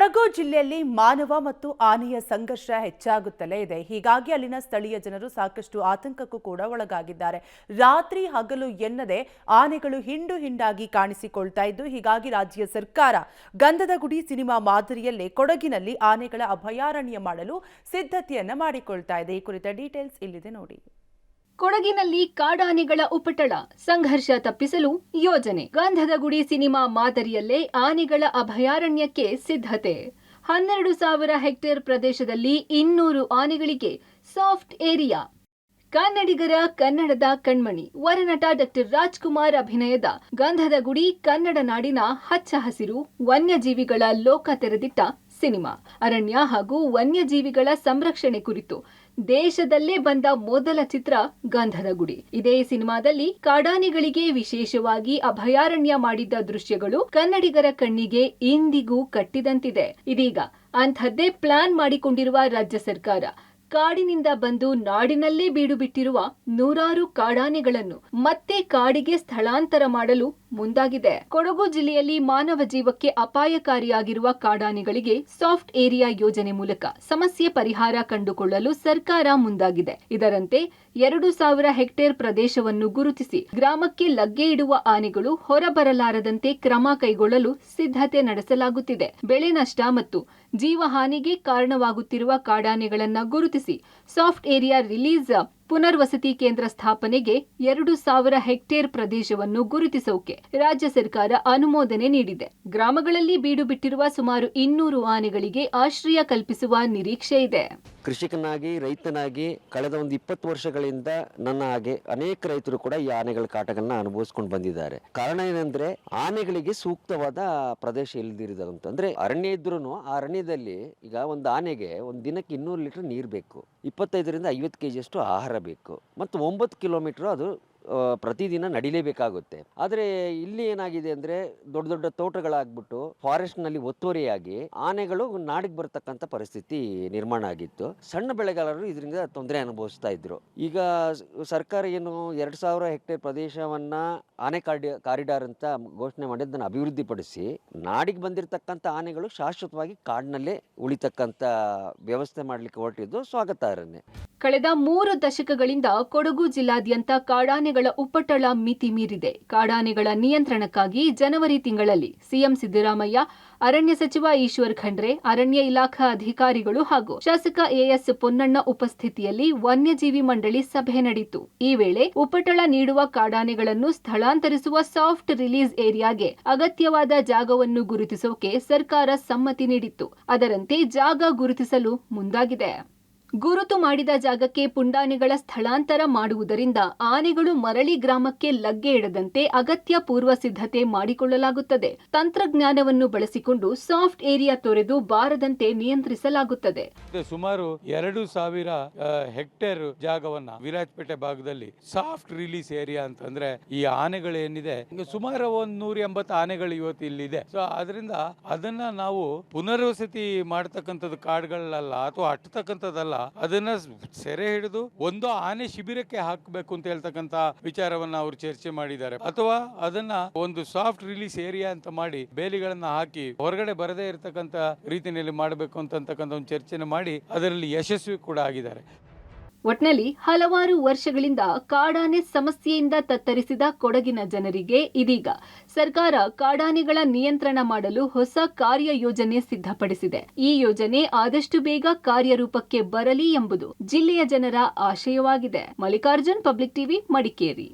ಕೊಡಗು ಜಿಲ್ಲೆಯಲ್ಲಿ ಮಾನವ ಮತ್ತು ಆನೆಯ ಸಂಘರ್ಷ ಹೆಚ್ಚಾಗುತ್ತಲೇ ಇದೆ. ಹೀಗಾಗಿ ಅಲ್ಲಿನ ಸ್ಥಳೀಯ ಜನರು ಸಾಕಷ್ಟು ಆತಂಕಕ್ಕೂ ಕೂಡ ಒಳಗಾಗಿದ್ದಾರೆ. ರಾತ್ರಿ ಹಗಲು ಎನ್ನದೆ ಆನೆಗಳು ಹಿಂಡು ಹಿಂಡಾಗಿ ಕಾಣಿಸಿಕೊಳ್ತಾ ಇದ್ದು, ಹೀಗಾಗಿ ರಾಜ್ಯ ಸರ್ಕಾರ ಗಂಧದ ಗುಡಿ ಸಿನಿಮಾ ಮಾದರಿಯಲ್ಲೇ ಕೊಡಗಿನಲ್ಲಿ ಆನೆಗಳ ಅಭಯಾರಣ್ಯ ಮಾಡಲು ಸಿದ್ಧತೆಯನ್ನ ಮಾಡಿಕೊಳ್ತಾ ಇದೆ. ಈ ಕುರಿತ ಡೀಟೇಲ್ಸ್ ಇಲ್ಲಿದೆ ನೋಡಿ. ಕೊಡಗಿನಲ್ಲಿ ಕಾಡಾನೆಗಳ ಉಪಟಳ, ಸಂಘರ್ಷ ತಪ್ಪಿಸಲು ಯೋಜನೆ. ಗಂಧದ ಗುಡಿ ಸಿನಿಮಾ ಮಾದರಿಯಲ್ಲೇ ಆನೆಗಳ ಅಭಯಾರಣ್ಯಕ್ಕೆ ಸಿದ್ಧತೆ. 12,000 ಹೆಕ್ಟೇರ್ ಪ್ರದೇಶದಲ್ಲಿ 200 ಆನೆಗಳಿಗೆ ಸಾಫ್ಟ್ ಏರಿಯಾ. ಕನ್ನಡಿಗರ ಕನ್ನಡದ ಕಣ್ಮಣಿ ವರನಟ ಡಾಕ್ಟರ್ ರಾಜ್ಕುಮಾರ್ ಅಭಿನಯದ ಗಂಧದ ಗುಡಿ ಕನ್ನಡ ನಾಡಿನ ಹಚ್ಚ ಹಸಿರು ವನ್ಯಜೀವಿಗಳ ಲೋಕ ತೆರೆದಿಟ್ಟ ಸಿನಿಮಾ. ಅರಣ್ಯ ಹಾಗೂ ವನ್ಯಜೀವಿಗಳ ಸಂರಕ್ಷಣೆ ಕುರಿತು ದೇಶದಲ್ಲೇ ಬಂದ ಮೊದಲ ಚಿತ್ರ ಗಂಧದ ಗುಡಿ. ಇದೇ ಸಿನಿಮಾದಲ್ಲಿ ಕಾಡಾನೆಗಳಿಗೆ ವಿಶೇಷವಾಗಿ ಅಭಯಾರಣ್ಯ ಮಾಡಿದ್ದ ದೃಶ್ಯಗಳು ಕನ್ನಡಿಗರ ಕಣ್ಣಿಗೆ ಇಂದಿಗೂ ಕಟ್ಟಿದಂತಿದೆ. ಇದೀಗ ಅಂಥದ್ದೇ ಪ್ಲಾನ್ ಮಾಡಿಕೊಂಡಿರುವ ರಾಜ್ಯ ಸರ್ಕಾರ ಕಾಡಿನಿಂದ ಬಂದು ನಾಡಿನಲ್ಲೇ ಬೀಡು ಬಿಟ್ಟಿರುವ ನೂರಾರು ಕಾಡಾನೆಗಳನ್ನು ಮತ್ತೆ ಕಾಡಿಗೆ ಸ್ಥಳಾಂತರ ಮಾಡಲು ಮುಂದಾಗಿದೆ. ಕೊಡಗು ಜಿಲ್ಲೆಯಲ್ಲಿ ಮಾನವ ಜೀವಕ್ಕೆ ಅಪಾಯಕಾರಿಯಾಗಿರುವ ಕಾಡಾನೆಗಳಿಗೆ ಸಾಫ್ಟ್ ಏರಿಯಾ ಯೋಜನೆ ಮೂಲಕ ಸಮಸ್ಯೆ ಪರಿಹಾರ ಕಂಡುಕೊಳ್ಳಲು ಸರ್ಕಾರ ಮುಂದಾಗಿದೆ. ಇದರಂತೆ 2,000 ಹೆಕ್ಟೇರ್ ಪ್ರದೇಶವನ್ನು ಗುರುತಿಸಿ ಗ್ರಾಮಕ್ಕೆ ಲಗ್ಗೆ ಇಡುವ ಆನೆಗಳು ಹೊರಬರಲಾರದಂತೆ ಕ್ರಮ ಕೈಗೊಳ್ಳಲು ಸಿದ್ಧತೆ ನಡೆಸಲಾಗುತ್ತಿದೆ. ಬೆಳೆ ನಷ್ಟ ಮತ್ತು ಜೀವಹಾನಿಗೆ ಕಾರಣವಾಗುತ್ತಿರುವ ಕಾಡಾನೆಗಳನ್ನು ಗುರುತಿಸಿ ಸಾಫ್ಟ್ ಏರಿಯಾ ರಿಲೀಸ್ ಪುನರ್ವಸತಿ ಕೇಂದ್ರ ಸ್ಥಾಪನೆಗೆ 2,000 ಹೆಕ್ಟೇರ್ ಪ್ರದೇಶವನ್ನು ಗುರುತಿಸೋಕೆ ರಾಜ್ಯ ಸರ್ಕಾರ ಅನುಮೋದನೆ ನೀಡಿದೆ. ಗ್ರಾಮಗಳಲ್ಲಿ ಬೀಡು ಬಿಟ್ಟಿರುವ ಸುಮಾರು 200 ಆನೆಗಳಿಗೆ ಆಶ್ರಯ ಕಲ್ಪಿಸುವ ನಿರೀಕ್ಷೆ ಇದೆ. ಕೃಷಿಕನಾಗಿ ರೈತನಾಗಿ ಕಳೆದ ಒಂದು 20 ವರ್ಷಗಳಿಂದ ನನ್ನ ಹಾಗೆ ಅನೇಕ ರೈತರು ಕೂಡ ಈ ಆನೆಗಳ ಕಾಟಗಳನ್ನ ಅನುಭವಿಸ್ಕೊಂಡು ಬಂದಿದ್ದಾರೆ. ಕಾರಣ ಏನಂದ್ರೆ ಆನೆಗಳಿಗೆ ಸೂಕ್ತವಾದ ಪ್ರದೇಶ ಇಲ್ದಿರೋದು ಅಂತಂದ್ರೆ ಅರಣ್ಯ ಇದ್ರೂ ಆ ಅರಣ್ಯದಲ್ಲಿ ಈಗ ಒಂದು ಆನೆಗೆ ಒಂದು ದಿನಕ್ಕೆ 200 ಲೀಟರ್ ನೀರು ಬೇಕು, 25ರಿಂದ 50 kg ಅಷ್ಟು ಆಹಾರ ಬೇಕು ಮತ್ತು 9 ಕಿಲೋಮೀಟರ್ ಅದು ಪ್ರತಿದಿನ ನಡಿಲೇಬೇಕಾಗುತ್ತೆ. ಆದರೆ ಇಲ್ಲಿ ಏನಾಗಿದೆ ಅಂದ್ರೆ ದೊಡ್ಡ ದೊಡ್ಡ ತೋಟಗಳಾಗ್ಬಿಟ್ಟು ಫಾರೆಸ್ಟ್ ನಲ್ಲಿ ಒತ್ತುವರಿಯಾಗಿ ಆನೆಗಳು ನಾಡಿಗೆ ಬರತಕ್ಕಂತ ಪರಿಸ್ಥಿತಿ ನಿರ್ಮಾಣ ಆಗಿತ್ತು. ಸಣ್ಣ ಬೆಳೆಗಾರರು ಇದರಿಂದ ತೊಂದರೆ ಅನುಭವಿಸ್ತಾ ಇದ್ರು. ಈಗ ಸರ್ಕಾರ ಏನು 2,000 ಹೆಕ್ಟೇರ್ ಪ್ರದೇಶವನ್ನ ಆನೆ ಕಾರಿಡಾರ್ ಅಂತ ಘೋಷಣೆ ಮಾಡಿ ಅದನ್ನು ಅಭಿವೃದ್ಧಿಪಡಿಸಿ ನಾಡಿಗೆ ಬಂದಿರತಕ್ಕಂಥ ಆನೆಗಳು ಶಾಶ್ವತವಾಗಿ ಕಾಡಿನಲ್ಲೇ ಉಳಿತಕ್ಕಂಥ ವ್ಯವಸ್ಥೆ ಮಾಡಲಿಕ್ಕೆ ಹೊರಟಿದ್ದು ಸ್ವಾಗತಾರ್ಹನೇ. ಕಳೆದ 3 ದಶಕಗಳಿಂದ ಕೊಡಗು ಜಿಲ್ಲಾದ್ಯಂತ ಕಾಡಾನೆಗಳ ಉಪಟಳ ಮಿತಿ ಮೀರಿದೆ. ಕಾಡಾನೆಗಳ ನಿಯಂತ್ರಣಕ್ಕಾಗಿ ಜನವರಿ ತಿಂಗಳಲ್ಲಿ ಸಿಎಂ ಸಿದ್ದರಾಮಯ್ಯ, ಅರಣ್ಯ ಸಚಿವ ಈಶ್ವರ್ ಖಂಡ್ರೆ, ಅರಣ್ಯ ಇಲಾಖಾ ಅಧಿಕಾರಿಗಳು ಹಾಗೂ ಶಾಸಕ ಎಎಸ್ ಪೊನ್ನಣ್ಣ ಉಪಸ್ಥಿತಿಯಲ್ಲಿ ವನ್ಯಜೀವಿ ಮಂಡಳಿ ಸಭೆ ನಡೆಯಿತು. ಈ ವೇಳೆ ಉಪಟಳ ನೀಡುವ ಕಾಡಾನೆಗಳನ್ನು ಸ್ಥಳಾಂತರಿಸುವ ಸಾಫ್ಟ್ ರಿಲೀಸ್ ಏರಿಯಾಗೆ ಅಗತ್ಯವಾದ ಜಾಗವನ್ನು ಗುರುತಿಸೋಕೆ ಸರ್ಕಾರ ಸಮ್ಮತಿ ನೀಡಿತ್ತು. ಅದರಂತೆ ಜಾಗ ಗುರುತಿಸಲು ಮುಂದಾಗಿದೆ. ಗುರುತು ಮಾಡಿದ ಜಾಗಕ್ಕೆ ಪುಂಡಾನೆಗಳ ಸ್ಥಳಾಂತರ ಮಾಡುವುದರಿಂದ ಆನೆಗಳು ಮರಳಿ ಗ್ರಾಮಕ್ಕೆ ಲಗ್ಗೆ ಇಡದಂತೆ ಅಗತ್ಯ ಪೂರ್ವ ಸಿದ್ಧತೆ ಮಾಡಿಕೊಳ್ಳಲಾಗುತ್ತದೆ. ತಂತ್ರಜ್ಞಾನವನ್ನು ಬಳಸಿಕೊಂಡು ಸಾಫ್ಟ್ ಏರಿಯಾ ತೊರೆದು ಬಾರದಂತೆ ನಿಯಂತ್ರಿಸಲಾಗುತ್ತದೆ. ಸುಮಾರು 2,000 ಹೆಕ್ಟೇರ್ ಜಾಗವನ್ನ ವಿರಾಜಪೇಟೆ ಭಾಗದಲ್ಲಿ ಸಾಫ್ಟ್ ರಿಲೀಸ್ ಏರಿಯಾ ಅಂತಂದ್ರೆ ಈ ಆನೆಗಳು ಏನಿದೆ ಸುಮಾರು 180 ಆನೆಗಳು ಇವತ್ತು ಇಲ್ಲಿದೆ. ಸೊ ಅದರಿಂದ ಅದನ್ನ ನಾವು ಪುನರ್ವಸತಿ ಮಾಡತಕ್ಕಂಥದ್ದು ಕಾಡುಗಳಲ್ಲ ಅಥವಾ ಅಟ್ಟತಕ್ಕಂಥದ್ದಲ್ಲ, ಅದನ್ನ ಸೆರೆ ಹಿಡಿದು ಒಂದು ಆನೆ ಶಿಬಿರಕ್ಕೆ ಹಾಕಬೇಕು ಅಂತ ಹೇಳ್ತಕ್ಕಂತ ವಿಚಾರವನ್ನ ಅವರು ಚರ್ಚೆ ಮಾಡಿದ್ದಾರೆ. ಅಥವಾ ಅದನ್ನ ಒಂದು ಸಾಫ್ಟ್ ರಿಲೀಸ್ ಏರಿಯಾ ಅಂತ ಮಾಡಿ ಬೇಲಿಗಳನ್ನ ಹಾಕಿ ಹೊರಗಡೆ ಬರದೇ ಇರತಕ್ಕಂತ ರೀತಿಯಲ್ಲಿ ಮಾಡಬೇಕು ಅಂತಕ್ಕಂಥ ಒಂದು ಚರ್ಚೆನ ಮಾಡಿ ಅದರಲ್ಲಿ ಯಶಸ್ವಿ ಕೂಡ ಆಗಿದ್ದಾರೆ. ಒಟ್ನಲ್ಲಿ ಹಲವಾರು ವರ್ಷಗಳಿಂದ ಕಾಡಾನೆ ಸಮಸ್ಯೆಯಿಂದ ತತ್ತರಿಸಿದ ಕೊಡಗಿನ ಜನರಿಗೆ ಇದೀಗ ಸರ್ಕಾರ ಕಾಡಾನೆಗಳ ನಿಯಂತ್ರಣ ಮಾಡಲು ಹೊಸ ಕಾರ್ಯಯೋಜನೆ ಸಿದ್ಧಪಡಿಸಿದೆ. ಈ ಯೋಜನೆ ಆದಷ್ಟು ಬೇಗ ಕಾರ್ಯರೂಪಕ್ಕೆ ಬರಲಿ ಎಂಬುದು ಜಿಲ್ಲೆಯ ಜನರ ಆಶಯವಾಗಿದೆ. Mallikarjun, public TV, Madikeri.